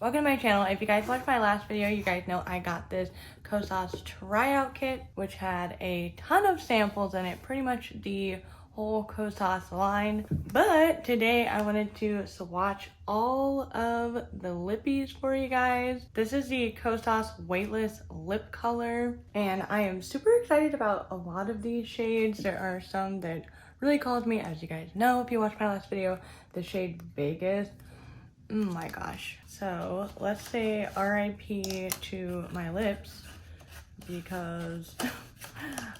Welcome to my channel. If you guys watched my last video, you guys know I got this KOSAS tryout kit, which had a ton of samples in it, pretty much the whole KOSAS line. But today I wanted to swatch all of the lippies for you guys. This is the KOSAS Weightless lip color, and I am super excited about a lot of these shades. There are some that really called me, as you guys know if you watched my last video, the shade Vegas. Oh my gosh. So let's say RIP to my lips, because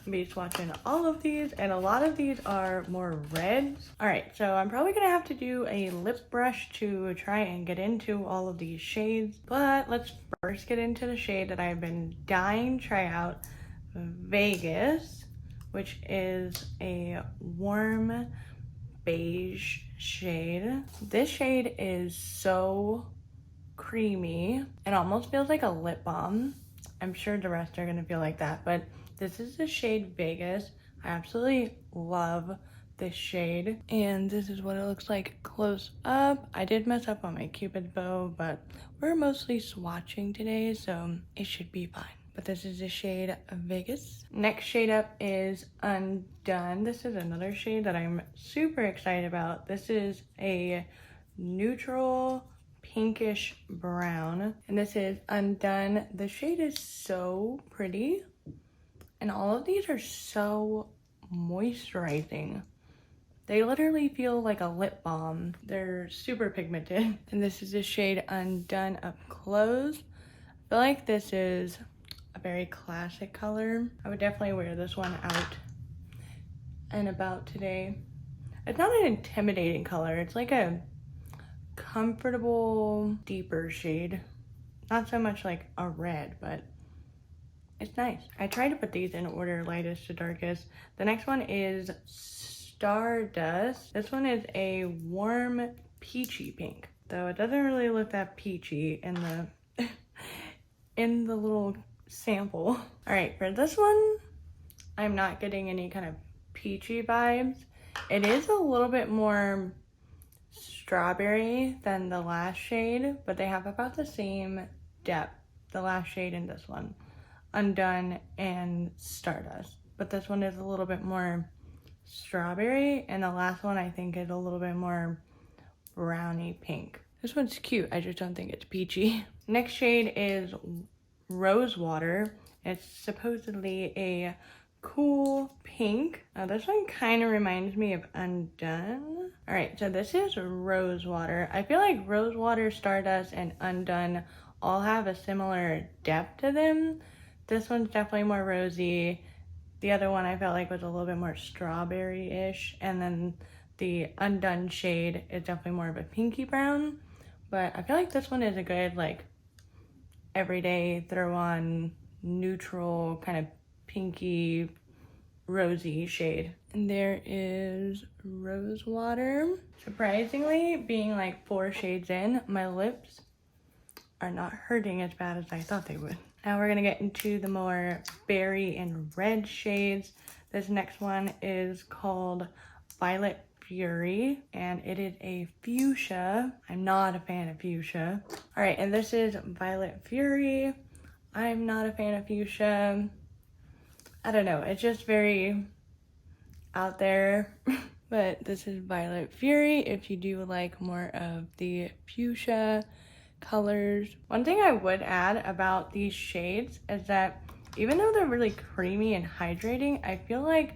I'm be swatching all of these, and a lot of these are more reds. All right, so I'm probably gonna have to do a lip brush to try and get into all of these shades, but let's first get into the shade that I've been dying to try out, Vegas, which is a warm beige shade. This shade is so creamy. It almost feels like a lip balm. I'm sure the rest are gonna feel like that, but this is the shade Vegas. I absolutely love this shade, and this is what it looks like close up. I did mess up on my Cupid's bow, but we're mostly swatching today, so it should be fine. But this is the shade Vegas. Next shade up is Undone. This is another shade that I'm super excited about. This is a neutral pinkish brown, and this is Undone. The shade is so pretty, and all of these are so moisturizing. They literally feel like a lip balm. They're super pigmented. And this is the shade Undone up close. I feel like this is a very classic color. I would definitely wear this one out and about today. It's not an intimidating color. It's like a comfortable, deeper shade. Not so much like a red, but it's nice. I tried to put these in order, lightest to darkest. The next one is Stardust. This one is a warm peachy pink, though it doesn't really look that peachy in the in the little sample. All right, for this one, I'm not getting any kind of peachy vibes. It is a little bit more strawberry than the last shade, but they have about the same depth, the last shade and this one, Undone and Stardust. But this one is a little bit more strawberry, and the last one I think is a little bit more browny pink. This one's cute, I just don't think it's peachy. Next shade is Rosewater. It's supposedly a cool pink. This one kind of reminds me of Undone. All right, so this is Rosewater. I feel like Rosewater, Stardust, and Undone all have a similar depth to them. This one's definitely more rosy. The other one I felt like was a little bit more strawberry-ish, and then the Undone shade is definitely more of a pinky brown. But I feel like this one is a good like everyday throw on neutral kind of pinky rosy shade. And there is Rosewater. Surprisingly, being like 4 shades in, my lips are not hurting as bad as I thought they would. Now we're gonna get into the more berry and red shades. This next one is called Violet Fury, and it is a fuchsia. I'm not a fan of fuchsia. All right, and this is Violet Fury. I'm not a fan of fuchsia. I don't know, it's just very out there. But this is Violet Fury if you do like more of the fuchsia colors. One thing I would add about these shades is that even though they're really creamy and hydrating, I feel like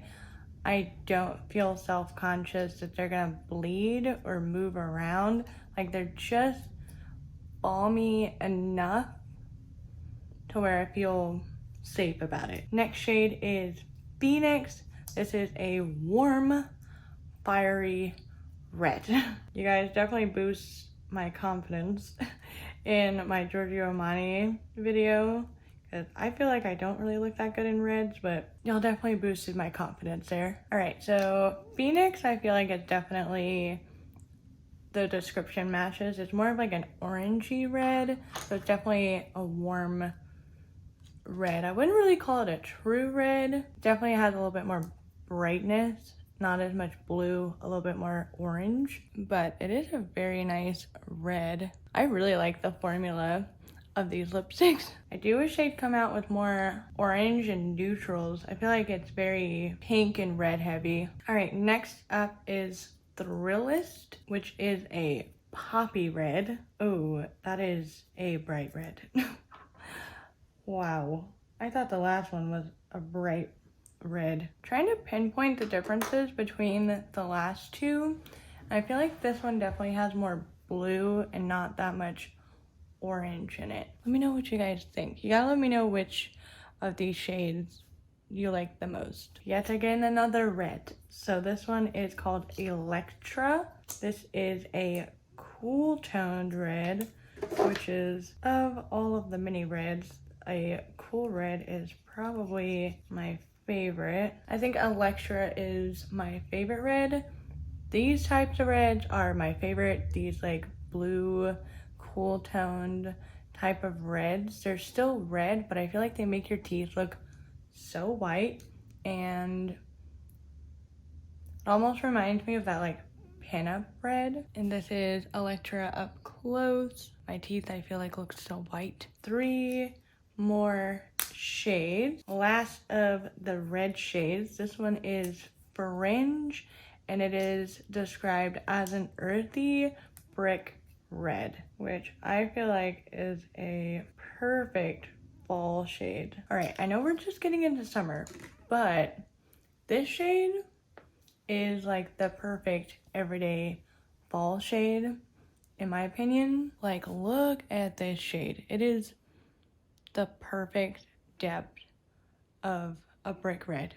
I don't feel self-conscious that they're gonna bleed or move around. Like they're just balmy enough to where I feel safe about it. Next shade is Phoenix. This is a warm, fiery red. You guys definitely boost my confidence in my Giorgio Armani video, because I feel like I don't really look that good in reds, but y'all definitely boosted my confidence there. All right, so Phoenix, I feel like it's definitely, the description matches. It's more of like an orangey red, so it's definitely a warm red. I wouldn't really call it a true red. Definitely has a little bit more brightness not as much blue, a little bit more orange, but it is a very nice red. I really like the formula of these lipsticks. I do wish they'd come out with more orange and neutrals. I feel like it's very pink and red heavy. All right, next up is Thrillest, which is a poppy red. Oh, that is a bright red. Wow. I thought the last one was a bright red. Trying to pinpoint the differences between the last two. I feel like this one definitely has more blue and not that much orange in it. Let me know what you guys think. You gotta let me know which of these shades you like the most. Yet again, another red. So this one is called Electra. This is a cool toned red, which is, of all of the mini reds, a cool red is probably my favorite. I think Electra is my favorite red. These types of reds are my favorite. These like blue, cool toned type of reds. They're still red, but I feel like they make your teeth look so white, and it almost reminds me of that like pinup red. And this is Electra up close. My teeth, I feel like, look so white. 3 more shades. Last of the red shades. This one is Fringe, and it is described as an earthy brick red, which I feel like is a perfect fall shade. All right, I know we're just getting into summer, but this shade is like the perfect everyday fall shade, in my opinion. Like, look at this shade. It is the perfect depth of a brick red.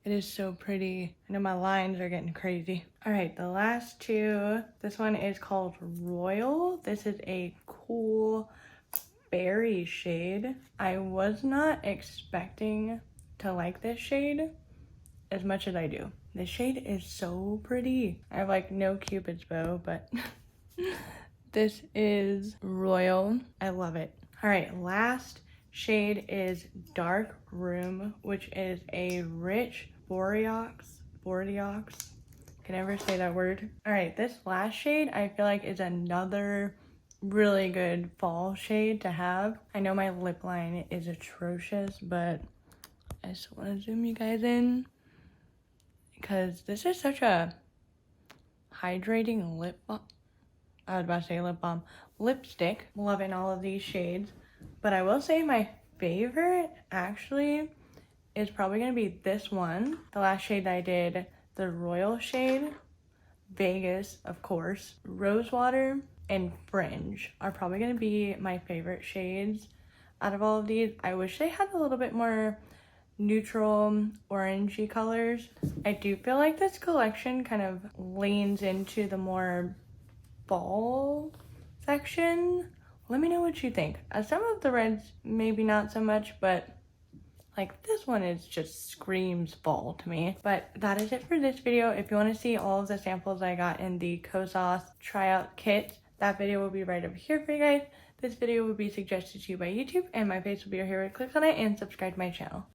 It is so pretty. I know my lines are getting crazy. All right, the last two. This one is called Royal. This is a cool berry shade. I was not expecting to like this shade as much as I do. This shade is so pretty. I have like no Cupid's bow, but this is Royal. I love it. All right, last shade is Darkroom, which is a rich boreox. Can I ever say that word? All right, this last shade I feel like is another really good fall shade to have. I know my lip line is atrocious, but I just want to zoom you guys in because this is such a hydrating lip balm. I was about to say lip balm. Lipstick. Loving all of these shades. But I will say my favorite actually is probably going to be this one. The last shade that I did, the Royal shade, Vegas, of course, Rosewater, and Fringe are probably going to be my favorite shades out of all of these. I wish they had a little bit more neutral orangey colors. I do feel like this collection kind of leans into the more fall section. Let me know what you think. Some of the reds maybe not so much, but like this one is just screams fall to me. But that is it for this video. If you want to see all of the samples I got in the KOSAS tryout kit, that video will be right over here for you guys. This video will be suggested to you by YouTube, and my face will be right here. Click on it and subscribe to my channel.